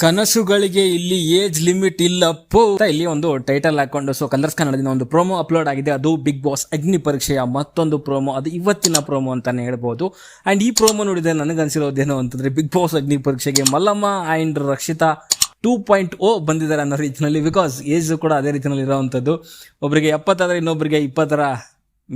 ಕನಸುಗಳಿಗೆ ಇಲ್ಲಿ age limit ಇಲ್ಲಪ್ಪೋ ಅಂತ ಇಲ್ಲಿ ಒಂದು ಟೈಟಲ್ ಹಾಕೊಂಡು ಸೊ ಕಲರ್ಸ್ ಕನ್ನಡದಿಂದ ಒಂದು ಪ್ರೋಮೋ ಅಪ್ಲೋಡ್ ಆಗಿದೆ. ಅದು ಬಿಗ್ ಬಾಸ್ ಅಗ್ನಿ ಪರೀಕ್ಷೆಯ ಮತ್ತೊಂದು ಪ್ರೋಮೋ, ಅದು ಇವತ್ತಿನ ಪ್ರೋಮೋ ಅಂತಾನೆ ಹೇಳ್ಬೋದು. ಅಂಡ್ ಈ ಪ್ರೋಮೋ ನೋಡಿದ್ರೆ ನನಗನ್ಸಿರೋದೇನು ಅಂತಂದ್ರೆ ಬಿಗ್ ಬಾಸ್ ಅಗ್ನಿ ಪರೀಕ್ಷೆಗೆ ಮಲ್ಲಮ್ಮ ಅಂಡ್ ರಕ್ಷಿತಾ 2.0 ಬಂದಿದ್ದಾರೆ ಅನ್ನೋ ರೀತಿಯಲ್ಲಿ. ಬಿಕಾಸ್ ಏಜ್ ಕೂಡ ಅದೇ ರೀತಿಯಲ್ಲಿ ಇರೋವಂಥದ್ದು. ಒಬ್ಬರಿಗೆ 70 ಆದರೆ ಇನ್ನೊಬ್ಬರಿಗೆ 20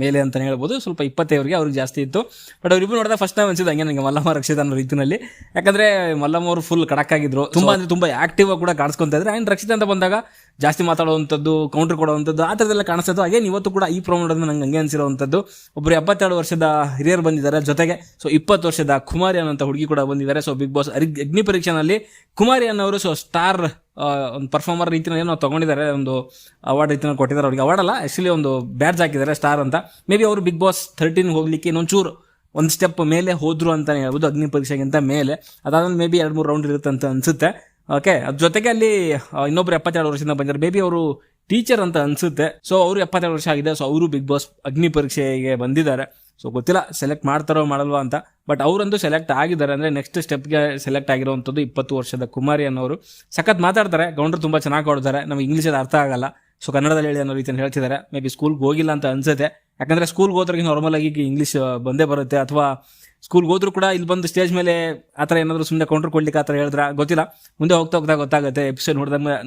ಮೇಲೆ ಅಂತಾನೆ ಹೇಳ್ಬೋದು. ಸ್ವಲ್ಪ 25 ಅವ್ರಿಗೆ ಜಾಸ್ತಿ ಇತ್ತು. ಬಟ್ ಅವ್ರಿಬ್ರು ನೋಡಿದ ಫಸ್ಟ್ ಟೈಮ್ ಅನ್ಸಿದ್ದು ಹಂಗೆ ನನಗೆ ಮಲ್ಲಮ್ಮ ರಕ್ಷಿತಾ ಅನ್ನೋ ರೀತಿಯಲ್ಲಿ. ಯಾಕಂದ್ರೆ ಮಲ್ಲಮ್ಮ ಅವರು ಫುಲ್ ಕಡಕ್ ಆಗಿದ್ರು, ತುಂಬಾ ಅಂದ್ರೆ ತುಂಬಾ ಆಕ್ಟಿವ್ ಆಗಿ ಕೂಡ ಕಾಣಿಸ್ಕೊಂತ ಇದ್ರೆ. ಅಂಡ್ ರಕ್ಷಿತಾ ಅಂತ ಬಂದಾಗ ಜಾಸ್ತಿ ಮಾತಾಡುವಂಥದ್ದು, ಕೌಂಟರ್ ಕೊಡುವಂಥದ್ದು, ಆ ಥರದೆಲ್ಲ ಕಾಣಿಸ್ತದ್ದು. ಹಾಗೆ ಇವತ್ತು ಕೂಡ ಈ ಪ್ರೋಮೋ ನೋಡಿದ್ರೆ ನಂಗೆ ಹಂಗೆ ಅನ್ಸಿರುವಂಥದ್ದು. ಒಬ್ರು 72 ವರ್ಷದ ಹಿರಿಯರು ಬಂದಿದ್ದಾರೆ, ಜೊತೆಗೆ ಸೊ 20 ವರ್ಷದ ಕುಮಾರಿ ಅನ್ನೋ ಹುಡುಗಿ ಕೂಡ ಬಂದಿದ್ದಾರೆ. ಸೊ ಬಿಗ್ ಬಾಸ್ ಅಗ್ನಿ ಪರೀಕ್ಷೆನಲ್ಲಿ ಕುಮಾರಿ ಅನ್ನೋರು ಸೊ ಸ್ಟಾರ್ ಒಂದು ಪರ್ಫಾರ್ಮರ್ ರೀತಿಯಲ್ಲಿ ಏನೋ ತಗೊಂಡಿದ್ದಾರೆ, ಒಂದು ಅವಾರ್ಡ್ ರೀತಿಯಲ್ಲಿ ಕೊಟ್ಟಿದ್ದಾರೆ. ಅವ್ರಿಗೆ ಅವಾರ್ಡ್ ಅಲ್ಲ, ಆಕ್ಚುಲಿ ಒಂದು ಬ್ಯಾಡ್ಜ್ ಹಾಕಿದ್ದಾರೆ ಸ್ಟಾರ್ ಅಂತ. ಮೇ ಬಿ ಅವರು ಬಿಗ್ ಬಾಸ್ 13 ಹೋಗ್ಲಿಕ್ಕೆ ಇನ್ನೊಂಚೂರು ಒಂದು ಸ್ಟೆಪ್ ಮೇಲೆ ಹೋದ್ರು ಅಂತಾನೆ ಹೇಳ್ಬೋದು, ಅಗ್ನಿ ಪರೀಕ್ಷೆಗಿಂತ ಮೇಲೆ. ಅದಾದ್ಮೇಲೆ ಮೇ ಬಿ 2-3 ರೌಂಡ್ ಇರುತ್ತೆ ಅಂತ ಅನ್ಸುತ್ತೆ. ಓಕೆ, ಅದ್ರ ಜೊತೆಗೆ ಅಲ್ಲಿ ಇನ್ನೊಬ್ರು 72 ವರ್ಷದಿಂದ ಬಂದಿದ್ದಾರೆ. ಮೇ ಬಿ ಅವರು ಟೀಚರ್ ಅಂತ ಅನ್ಸುತ್ತೆ. ಸೊ ಅವರು 72 ವರ್ಷ ಆಗಿದೆ. ಸೊ ಅವರು ಬಿಗ್ ಬಾಸ್ ಅಗ್ನಿ ಪರೀಕ್ಷೆಗೆ ಬಂದಿದ್ದಾರೆ. ಸೊ ಗೊತ್ತಿಲ್ಲ ಸೆಲೆಕ್ಟ್ ಮಾಡ್ತಾರೋ ಮಾಡಲ್ವಾ ಅಂತ. ಬಟ್ ಅವರಂತೂ ಸೆಲೆಕ್ಟ್ ಆಗಿದ್ದಾರೆ. ಅಂದರೆ ನೆಕ್ಸ್ಟ್ ಸ್ಟೆಪ್ಗೆ ಸೆಲೆಕ್ಟ್ ಆಗಿರುವಂಥದ್ದು 20 ವರ್ಷದ ಕುಮಾರಿ ಅನ್ನೋರು. ಸಖತ್ ಮಾತಾಡ್ತಾರೆ, ಗೌಂಡ್ರು ತುಂಬ ಚೆನ್ನಾಗಿ ಕೊಡ್ತಾರೆ. ನಮಗೆ ಇಂಗ್ಲೀಷಲ್ಲಿ ಅರ್ಥ ಆಗಲ್ಲ, ಸೊ ಕನ್ನಡದಲ್ಲಿ ಹೇಳಿ ಅನ್ನೋ ರೀತಿಯಲ್ಲಿ ಹೇಳ್ತಿದ್ದಾರೆ. ಮೇ ಬಿ ಸ್ಕೂಲ್ಗೆ ಹೋಗಿಲ್ಲ ಅಂತ ಅನ್ಸುತ್ತೆ. ಯಾಕಂದರೆ ಸ್ಕೂಲ್ಗೆ ಹೋದ್ರಿಗೆ ನಾರ್ಮಲ್ ಆಗಿ ಇಂಗ್ಲೀಷ್ ಬಂದೇ ಬರುತ್ತೆ. ಅಥವಾ ಸ್ಕೂಲ್ಗೆ ಹೋದ್ರೂ ಕೂಡ ಇಲ್ಲಿ ಬಂದು ಸ್ಟೇಜ್ ಮೇಲೆ ಆ ಥರ ಏನಾದರೂ ಸುಮ್ಮನೆ ಕೌಂಟ್ರ್ ಕೊಡ್ಲಿಕ್ಕೆ ಆ ಥರ ಹೇಳಿದ್ರೆ ಗೊತ್ತಿಲ್ಲ. ಮುಂದೆ ಹೋಗ್ತಾ ಗೊತ್ತಾಗುತ್ತೆ, ಎಪಿಸೋಡ್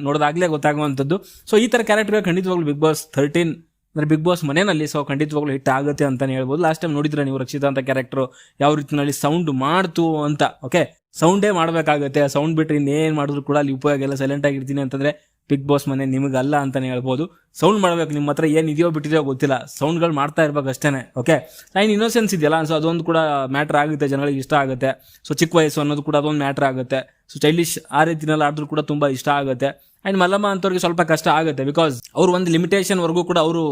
ನೋಡಿದಾಗಲೇ ಗೊತ್ತಾಗುವಂಥದ್ದು. ಸೊ ಈ ಥರ ಕ್ಯಾರೆಕ್ಟರ್ ಖಂಡಿತವಾಗ್ಲೂ ಬಿಗ್ ಬಾಸ್ 13 ಅಂದರೆ ಬಿಗ್ ಬಾಸ್ ಮನೆಯಲ್ಲಿ ಸೊ ಖಂಡಿತವಾಗ್ಲೂ ಹಿಟ್ ಆಗುತ್ತೆ ಅಂತಾನೆ ಹೇಳ್ಬೋದು. ಲಾಸ್ಟ್ ಟೈಮ್ ನೋಡಿದ್ರೆ ನೀವು ರಕ್ಷಿತಾ ಅಂತ ಕ್ಯಾರೆಕ್ಟರ್ ಯಾವ ರೀತಿಯಲ್ಲಿ ಸೌಂಡ್ ಮಾಡ್ತು ಅಂತ. ಓಕೆ, ಸೌಂಡೇ ಮಾಡಬೇಕಾಗುತ್ತೆ. ಸೌಂಡ್ ಬಿಟ್ಟರೆ ಇನ್ನೇನು ಮಾಡಿದ್ರು ಕೂಡ ಅಲ್ಲಿ ಉಪಯೋಗ ಇಲ್ಲ. ಸೈಲೆಂಟ್ ಆಗಿರ್ತೀನಿ ಅಂತಂದರೆ ಬಿಗ್ ಬಾಸ್ ಮನೆ ನಿಮಗಲ್ಲ ಅಂತಾನೆ ಹೇಳ್ಬೋದು. ಸೌಂಡ್ ಮಾಡಬೇಕು, ನಿಮ್ಮ ಹತ್ರ ಏನಿದೆಯೋ ಬಿಟ್ಟಿದೆಯೋ ಗೊತ್ತಿಲ್ಲ, ಸೌಂಡ್ಗಳು ಮಾಡ್ತಾ ಇರ್ಬೇಕು ಅಷ್ಟೇ. ಓಕೆ, ಲೈನ್ ಇನ್ನೋಸೆನ್ಸ್ ಇದೆಯಲ್ಲ, ಸೊ ಅದೊಂದು ಕೂಡ ಮ್ಯಾಟ್ರ್ ಆಗುತ್ತೆ, ಜನಗಳಿಗೆ ಇಷ್ಟ ಆಗುತ್ತೆ. ಸೊ ಚಿಕ್ಕ ವಯಸ್ಸು ಅನ್ನೋದು ಕೂಡ ಅದೊಂದು ಮ್ಯಾಟ್ರ್ ಆಗುತ್ತೆ. ಸೊ ಸ್ಟೈಲಿಶ್ ಆ ರೀತಿನಲ್ಲಿ ಆಡಿದ್ರು ಕೂಡ ತುಂಬ ಇಷ್ಟ ಆಗುತ್ತೆ. ಆ್ಯಂಡ್ ಮಲ್ಲಮ್ಮ ಅಂತವ್ರಿಗೆ ಸ್ವಲ್ಪ ಕಷ್ಟ ಆಗುತ್ತೆ, ಬಿಕಾಸ್ ಅವರು ಒಂದು ಲಿಮಿಟೇಷನ್ ವರೆಗೂ ಕೂಡ ಅವರು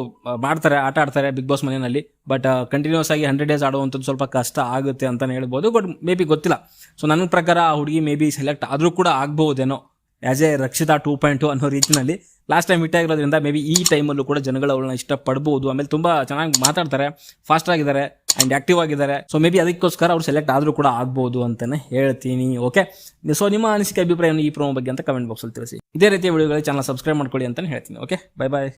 ಮಾಡ್ತಾರೆ, ಆಟ ಆಡ್ತಾರೆ ಬಿಗ್ ಬಾಸ್ ಮನೆಯಲ್ಲಿ. ಬಟ್ ಕಂಟಿನ್ಯೂಸ್ ಆಗಿ 100 days ಆಡುವಂಥದ್ದು ಸ್ವಲ್ಪ ಕಷ್ಟ ಆಗುತ್ತೆ ಅಂತಲೇ ಹೇಳ್ಬೋದು. ಬಟ್ ಮೇ ಬಿ ಗೊತ್ತಿಲ್ಲ. ಸೊ ನನ್ನ ಪ್ರಕಾರ ಆ ಹುಡುಗಿ ಮೇ ಬಿ ಸೆಲೆಕ್ಟ್ ಆದರೂ ಕೂಡ ಆಗ್ಬಹುದೇನೋ ಆ್ಯಸ್ ಎ ರಕ್ಷಿತಾ 2.0 ಅನ್ನೋ ರೀತಿಯಲ್ಲಿ. ಲಾಸ್ಟ್ ಟೈಮ್ ಹಿಟ್ ಆಗಿರೋದ್ರಿಂದ ಮೇ ಬಿ ಈ ಟೈಮಲ್ಲೂ ಕೂಡ ಜನಗಳು ಅವಳನ್ನ ಇಷ್ಟಪಡ್ಬೋದು. ಆಮೇಲೆ ತುಂಬ ಚೆನ್ನಾಗಿ ಮಾತಾಡ್ತಾರೆ, ಫಾಸ್ಟ್ ಆಗಿದ್ದಾರೆ ಆ್ಯಂಡ್ ಆಕ್ಟಿವ್ ಆಗಿದ್ದಾರೆ. ಸೊ ಮೇ ಬಿ ಅದಕ್ಕೋಸ್ಕರ ಅವ್ರು ಸೆಲೆಕ್ಟ್ ಆದರೂ ಕೂಡ ಆಗ್ಬೋದು ಅಂತಲೇ ಹೇಳ್ತೀನಿ. ಓಕೆ, ಸೊ ನಿಮ್ಮ ಅನಿಸಿಕೆ ಅಭಿಪ್ರಾಯ ಈ ಪ್ರೋಮೋ ಬಗ್ಗೆ ಅಂತ ಕಮೆಂಟ್ ಬಾಕ್ಸಲ್ಲಿ ತಿಳಿಸಿ. ಇದೇ ರೀತಿಯ ವಿಡಿಯೋಗಳಿಗೆ ಚಾನಲ್ ಸಬ್ಸ್ಕ್ರೈಬ್ ಮಾಡ್ಕೊಳ್ಳಿ ಅಂತಲೇ ಹೇಳ್ತೀನಿ. ಓಕೆ, ಬೈ ಬಾಯ್.